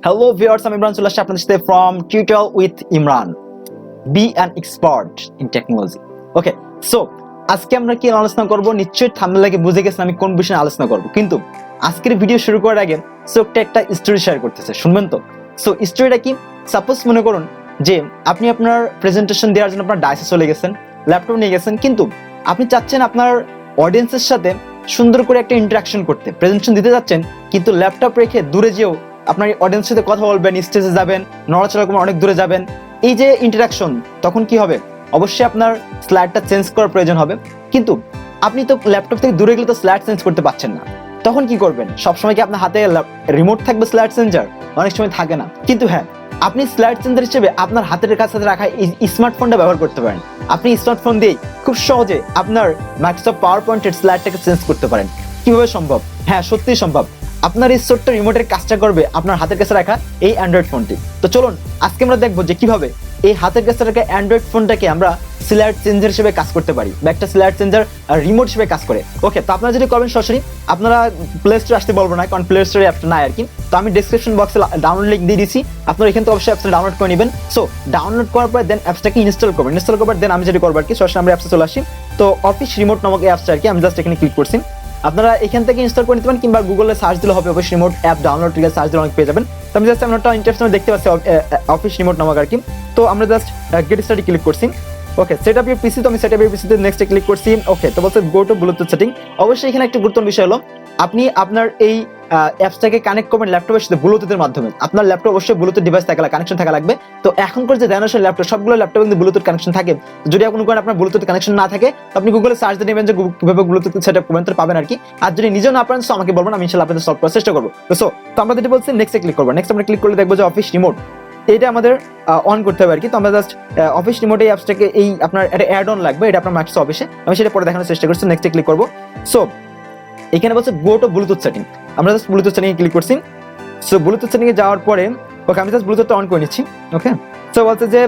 Hello viewers, I'm Imran চলে আসছি আপনাদের সাথে from Tutorial with Imran. Be an expert in technology. Okay, so আজকে আমরা কি আলোচনা করব? নিশ্চয়ই থাম্বনেল থেকে বুঝে গেছেন আমি কোন বিষয়ে আলোচনা করব। কিন্তু আজকের ভিডিও শুরু করার আগে একটা স্টোরি শেয়ার করতেছে, শুনবেন তো? সো স্টোরিটা কি? সাপোজ মনে করুন যে আপনি আপনার প্রেজেন্টেশন দেওয়ার জন্য আপনার ডাইসে চলে গেছেন, ল্যাপটপ নিয়ে গেছেন, কিন্তু আপনি চাচ্ছেন আপনার অডিয়েন্সের সাথে সুন্দর করে একটা ইন্টারাকশন করতে, প্রেজেন্টেশন দিতে যাচ্ছেন, কিন্তু ল্যাপটপ রেখে দূরে যেও আপনার অডিয়েন্সের সাথে কথা বলবেন, স্টেজে যাবেন, নড়াচড়া করবেন, অনেক দূরে যাবেন, এই যে ইন্টারাকশন, তখন কি হবে? অবশ্যই আপনার স্লাইডটা চেঞ্জ করার প্রয়োজন হবে। কিন্তু আপনি তো ল্যাপটপ থেকে দূরে গেলে তো স্লাইড চেঞ্জ করতে পারছেন না, তখন কি করবেন? সবসময় কি আপনার হাতে রিমোট থাকবে স্লাইড চেঞ্জার? অনেক সময় থাকে না। কিন্তু হ্যাঁ, আপনি স্লাইড চেঞ্জার হিসেবে আপনার হাতের কাছে রাখা স্মার্টফোনটা ব্যবহার করতে পারেন। আপনি স্মার্টফোন দিয়ে খুব সহজে আপনার মাইক্রোসফট পাওয়ারপয়েন্টের স্লাইডটাকে চেঞ্জ করতে পারেন। কিভাবে সম্ভব? হ্যাঁ, সত্যিই সম্ভব। আপনার এই ছোট্ট রিমোটের কাজটা করবে আপনার হাতের কাছে রাখা এই অ্যান্ড্রয়েড ফোনটি। তো চলুন আজকে আমরা দেখবো যে কিভাবে এই হাতের কাছে রাখা অ্যান্ড্রয়েড ফোনটাকে আমরা স্লাইড চেঞ্জার হিসেবে কাজ করতে পারি, বা একটা স্লাইড চেঞ্জার রিমোট হিসেবে কাজ করে। ওকে, তো আপনারা যদি করবেন সরাসরি, আপনারা প্লে স্টোরে আসতে বলবো না, কারণ প্লে স্টোরে অ্যাপটা নাই আর কি। তো আমি ডেসক্রিপশন বক্সে ডাউনলোড লিঙ্ক দিয়ে দিচ্ছি, আপনারা এখান থেকে অবশ্যই অ্যাপসটা ডাউনলোড করে নেবেন। সো ডাউনলোড করার পরে দেন অ্যাপসটাকে ইনস্টল করবেন। ইনস্টল করার দেন আমি যেটা করবো আর কি, সরাসরি আমরা অ্যাপসে চলে আসি। তো অফিস রিমোট নামক এই অ্যাপসটা আর কি, আমি জাস্ট এখানে ক্লিক করছি। আপনারা এখান থেকে ইনস্টল করে নিতে পারেন, কিংবা গুগলে সার্চ দিলে হবে office remote app download, search দিলে অনেক পেয়ে যাবেন। তো আমি জাস্ট একটা ইন্টারফেস দেখতে পাচ্ছি অফিস রিমোট নামক আর কি। তো আমরা জাস্ট গেট স্টার্টে ক্লিক করছি। ওকে, সেট আপ ইউর পিসি। তো আমি সেট আপ ইউর পিসিতে নেক্সটে ক্লিক করছি। ওকে, তো বলছে গো টু ব্লুটুথ সেটিং। অবশ্যই এখানে একটা গুরুত্বপূর্ণ বিষয় হলো, আপনি আপনার এই অ্যাপসটাকে কানেক্ট করবেন ল্যাপটপের সাথে ব্লুটুথের মাধ্যমে। আপনার ল্যাপটপ অবশ্যই ব্লুটুথ ডিভাইস কানেকশন থাকা লাগবে। তো এখনকার যে জেনারেশন ল্যাপটপ, সবগুলো ল্যাপটপে কিন্তু ব্লুটুথ কানেকশন থাকে। যদি কোনো কারণে আপনার ব্লুটুথ কানেকশন না থাকে, আপনি গুগলে সার্চ দিয়ে নেবেন যে কিভাবে ব্লুটুথ সেট আপ করবেন, তো পাবেন আর কি। আর যদি নিজেও না পারেন তো আমাকে বলবেন, আমি ইনশাআল্লাহ আপনাদের সলভ করার চেষ্টা করবো। তো আমরা যেটা বলছি, নেক্সটে ক্লিক করবো। নেক্সট আমরা ক্লিক করলে দেখবো যে অফিস রিমোট, এটা আমাদের অন করতে হবে আর কি। তো আমরা জাস্ট অফিস রিমোটে অ্যাপসটাকে এই আপনার একটা অ্যাড অন লাগবে, এটা আপনার মাইক্রোসফট অফিসে, আমি সেটা পরে দেখানোর চেষ্টা করছি। নেক্সটে ক্লিক করবো। সো এখানে বলছে গো টু ব্লুটুথ সেটিং। আমরা জাস্ট ব্লুটুথ সেটিংয়ে ক্লিক করছি। সো ব্লুটুথ সেটিংয়ে যাওয়ার পরে ওকে, আমি জাস্ট ব্লুটুথটা অন করে নিচ্ছি। ওকে, সো বলছে যে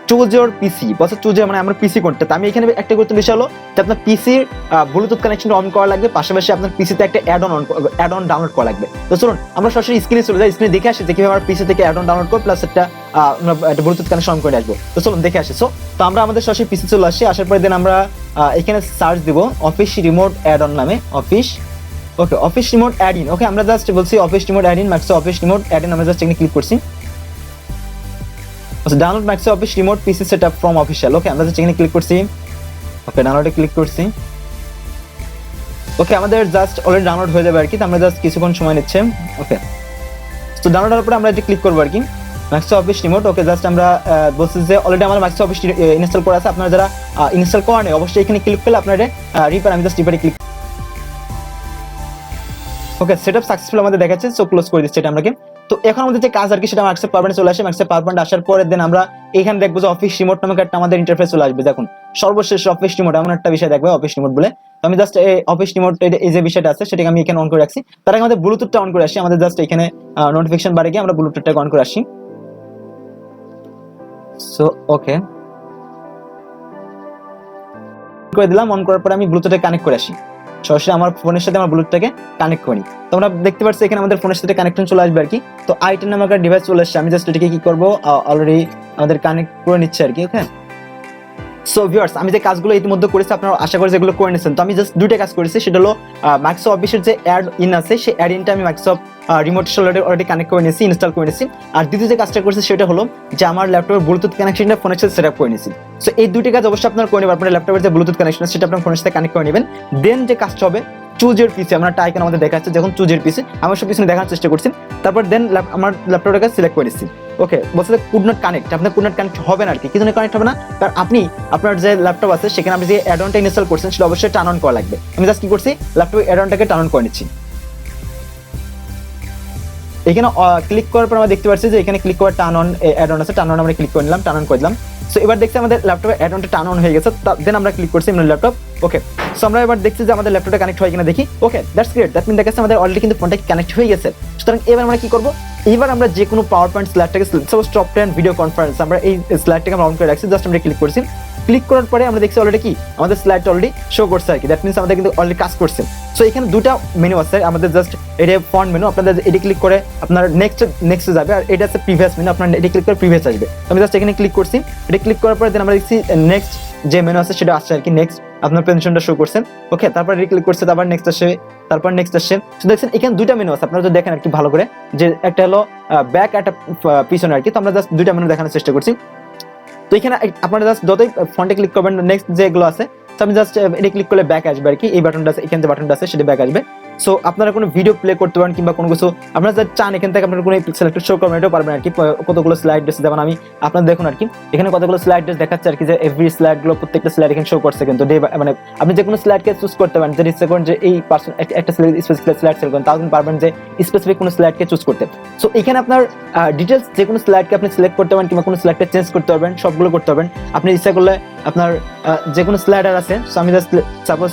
চুজ ইওর পিসি, বলছে চুজ মানে আমার পিসি কোনটা। তো আমি এখানে একটা গুরুত্বপূর্ণ বিষয় হলো যে আপনার পিসির ব্লুটুথ কানেকশন অন করা লাগবে, পাশাপাশি আপনার পিসিতে একটা অ্যাড অন ডাউনলোড করা লাগবে। তো চলুন আমরা সরাসরি স্ক্রিনে চলে যাই, স্ক্রিনে দেখে আসি যে কিভাবে আমার পিসি থেকে অ্যাড অন ডাউনলোড করে প্লাস একটা ব্লুটুথ কানেকশন অন করে আসবো। তো চলুন দেখে আসি। তো আমরা আমাদের সরাসরি পিসি চলে আসি। আসার পরে দেন আমরা এখানে সার্চ দিব অফিস রিমোট অ্যাড অন নামে, office remote add in. Okay, আমরা জাস্ট বলছি office remote add in, Microsoft Office remote add in. আমরা জাস্ট এখানে ক্লিক করছি। আচ্ছা, download Microsoft Office remote PC setup from official. Okay, আমরা just এখানে click করছি। ওকে, ডাউনলোডে ক্লিক করছি। ওকে, আমাদের জাস্ট অলরেডি ডাউনলোড হয়ে যাবে আর কি। তো আমরা জাস্ট কিছুক্ষণ সময় নিচ্ছে। ওকে, তো ডাউনলোড হওয়ার পরে আমরা এটা ক্লিক করবো আর কি, মাইক্রোসফট অফিস রিমোট। ওকে, জাস্ট আমরা বলছি যে অলরেডি আমার মাইক্রোসফট অফিস ইনস্টল করা আছে। আপনারা যারা ইনস্টল করা নেই অবশ্যই এখানে ক্লিক করলে আপনারা রিপার, আমি জাস্ট রিপারে ক্লিক। ওকে, সেটআপ সাকসেসফুল আমাদের দেখাচ্ছে। সো ক্লোজ করে দিচ্ছি এটা আমরাকে। তো এখন আমাদের যে কাজ আর কি, সেটা মাইক্রোসফট পাওয়ারপয়েন্টে চলে আসে। মাইক্রোসফট পাওয়ারপয়েন্ট আসার পরে দেন আমরা এখানে দেখবো যে অফিস রিমোট নামক একটা আমাদের ইন্টারফেস চলে আসবে। দেখুন সর্বশেষ অফিস রিমোট এমন একটা বিষয় দেখবে অফিস রিমোট বলে। তো আমি জাস্ট অফিস রিমোট এই যে বিষয়টা আছে সেটাকে আমি এখানে অন করে রাখছি। তার আগে আমাদের ব্লুটুথটা অন করে আসি। আমাদের জাস্ট এখানে নোটিফিকেশন বারে গিয়ে আমরা ব্লুটুথটা অন করে আসি। সো ওকে করে দিলাম। অন করার পরে আমি ব্লুটুথে কানেক্ট করে আসি, সরাসরি আমার ফোনের সাথে আমার ব্লুটুথটাকে কানেক্ট করি। তো আমরা দেখতে পাচ্ছি এখানে আমাদের ফোনের সাথে কানেকশন চলে আসবে আর কি। তো আই10 নামক একটা ডিভাইস চলে আসছে। আমি জাস্ট এটাকে কি করবো, অলরেডি আমাদের কানেক্ট করে নিচ্ছে আর কি। ওকে, সো ভিউয়ার্স, আমি যে কাজগুলো ইতিমধ্যে করেছি আপনারা আশা করি যেগুলো করে নিয়েছেন। তো আমি জাস্ট দুইটা কাজ করেছি, সেটা হলো মাইক্রোসফট অফিসের যে অ্যাড ইন আছে সেই অ্যাড ইনটা আমি মাইক্রোসফট রিমোট অলরেডি কানেক্ট করে নিয়েছি, ইনস্টল করে নিয়েছি। আর দ্বিতীয় যে কাজটা করেছি সেটা হলো যে আমার ল্যাপটপের ব্লুটুথ কানেকশনটা ফোনের সাথে সেট আপ করে নিয়েছি। সো এই দুটি কাজ অবশ্যই আপনারা করে নেবেন। আপনার ল্যাপটপের যে ব্লুটুথ কানেকশন সেটা আপনার ফোনের সাথে কানেক্ট করে নেবেন। দেন যে কাজটা হবে চুজ ইওর পিসি, আমরা টাইকেন আমাদের দেখাচ্ছে যখন চুজ ইওর পিসি, আমি সব পিছনে দেখানোর চেষ্টা করছি। তারপর দেন আমার ল্যাপটপটাকে সিলেক্ট করে নিচ্ছি। ওকে, বলছে কুড নট কানেক্ট, আপনার কুড নট কানেক্ট হবে না আর কি। কি জন্য কানেক্ট হবে না? কারণ আপনি আপনার যে ল্যাপটপ আছে সেখানে আপনি যে অ্যাড অনটা ইনস্টল করছেন সেটা অবশ্যই টার্ন অন করা লাগবে। আমি জাস্ট কি করছি, ল্যাপটপের অ্যাড অনটাকে টার্ন অন করে নিচ্ছি। এখানে ক্লিক করার পর আমরা দেখতে পাচ্ছি যে এখানে ক্লিক করে টার্ন অন অ্যাড অন আছে, টার্ন অন আমরা ক্লিক করে নিলাম, টার্ন অন করে দিলাম। সো এবার দেখছি আমাদের ল্যাপটপে অ্যাড অনটা টার্ন অন হয়ে গেছে। দেন আমরা ক্লিক করছি ইমরান ল্যাপটপ। ওকে, সো আমরা এবার দেখছি যে আমাদের ল্যাপটপটা কানেক্ট হয় কিনা দেখি। ওকে, দ্যাটস গ্রেট, দ্যাট মিন দেখাচ্ছে আমাদের অলরেডি কিন্তু ফোনটা কানেক্ট হয়ে গেছে। সুতরাং এবার আমরা কি করব, এবার আমরা যে কোনো পাওয়ারপয়েন্ট স্লাইডটাকে সাপোজ টপ 10 ভিডিও কনফারেন্স, আমরা এই স্লাইডটাকে আমরা অন করে রাখছি। জাস্ট আমরা ক্লিক করছি। ক্লিক করার পরে আমরা দেখছি অলরেডি কি আমাদের স্লাইডটা অলরেডি শো করছে আর কি। দ্যাট মিন্স আমাদের কিন্তু অলরেডি কাজ করছে। সো সো এখানে দুটা মেনু আছে আমাদের, জাস্ট এটা ফন্ট মেনু, আপনাদের এটি ক্লিক করে আপনার নেক্সটে যাবে, আর এটা আছে প্রিভিয়াস মেনু, আপনার এটি ক্লিক করে প্রিভিয়াস আসবে। আমি জাস্ট এখানে ক্লিক করছি, এটা ক্লিক করার পরে দেন আমরা দেখছি নেক্সট যে মেনু আছে সেটা আসছে আর কি, নেক্সট আপনার প্রেজেন্টেশনটা শো করছেন। ওকে, তারপর এটি ক্লিক করছে, তারপর নেক্সট আসে, তারপর নেক্সট আসছে। তো দেখছেন এখানে দুইটা মেনু আছে, আপনারা যদি দেখেন আর কি ভালো করে, যে একটা হলো ব্যাক, একটা পিছনে আর কি। তো আমরা জাস্ট দুইটা মেনু দেখানোর চেষ্টা করছি। তো এখানে আপনারা জাস্ট যতই ফন্টে ক্লিক করবেন, নেক্সট যেগুলো আছে, তো আমি জাস্ট এটা ক্লিক করলে ব্যাক আসবে আর কি, এই বাটনটা আছে, এখানে যে বাটনটা আছে সেটা ব্যাক আসবে। সো আপনারা কোনো ভিডিও প্লে করতে পারেন কিংবা কোনো কিছু আপনারা যা চান এখান থেকে আপনারা কোনো সিলেক্টেড শো করবেন, এটাও পারবেন আর কি। কতগুলো স্লাইড আছে, যেমন আমি আপনারা দেখুন আর কি, এখানে কতগুলো স্লাইড দেখাচ্ছে আর কি, যে এভরি স্লাইড গুলো প্রত্যেকটা স্লাইড এখানে শো করছে, কিন্তু মানে আপনি যে কোনো স্লাইডকে চুজ করতে পারেন, যে ইচ্ছা করেন যে এই পার্সন একটা স্পেসিফিক স্লাইড সিলেক্ট করেন, তাও কিন্তু পারবেন যে স্পেসিফিক কোনো স্লাইডকে চুজ করতে। সো এখানে আপনার ডিটেলস যে কোনো স্লাইডকে আপনি সিলেক্ট করতে পারেন কিংবা কোনো স্লাইডকে চেঞ্জ করতে পারবেন, সবগুলো করতে পারবেন আপনি ইচ্ছা করলে। আপনার যে কোনো স্লাইডার আছে, সো আমি জাস্ট সাপোজ,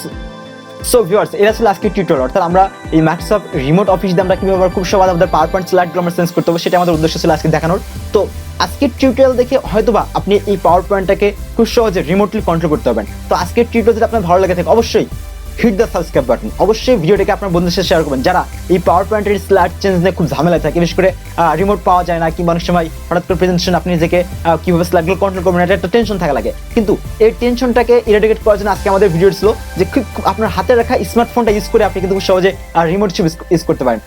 সো ভিউয়ার্স, এটা ছিল আজকের টিউটোরিয়াল। অর্থাৎ আমরা এই মাইক্রোসফট রিমোট অফিস দিয়ে আমরা কিভাবে খুব সহজে আমাদের পাওয়ারপয়েন্ট স্লাইডগুলো আমরা চেঞ্জ করতে হবে, সেটা আমাদের উদ্দেশ্য ছিল আজকে দেখানোর। তো আজকের টিউটোরিয়াল দেখে হয়তোবা আপনি এই পাওয়ার পয়েন্টটাকে খুব সহজে রিমোটলি কন্ট্রোল করতে পারবেন। তো আজকের টিউটোরিয়াল যদি আপনার ভালো লাগে থাকে, অবশ্যই হিট দ্য সাবস্ক্রাইব বাটন, অবশ্যই ভিডিওটাকে আপনার বন্ধুদের সাথে শেয়ার করবেন যারা এই পাওয়ার পয়েন্টের স্লাইড চেঞ্জ নিয়ে খুব ঝামেলা থাকে, বিশেষ করে রিমোট পাওয়া যায় না, কিংবা অনেক সময় হঠাৎ করে প্রেজেন্টেশন আপনি নিজেকে কিভাবে স্লাইডগুলো কন্ট্রোল করবেন, এটা একটা টেনশন থাকা লাগে। কিন্তু এই টেনশনটাকে ইরাডিকেট করার জন্য আজকে আমাদের ভিডিও ছিল যে খুব আপনার হাতে রাখা স্মার্টফোনটা ইউজ করে আপনি কিন্তু খুব সহজে রিমোট ইউজ করতে পারেন।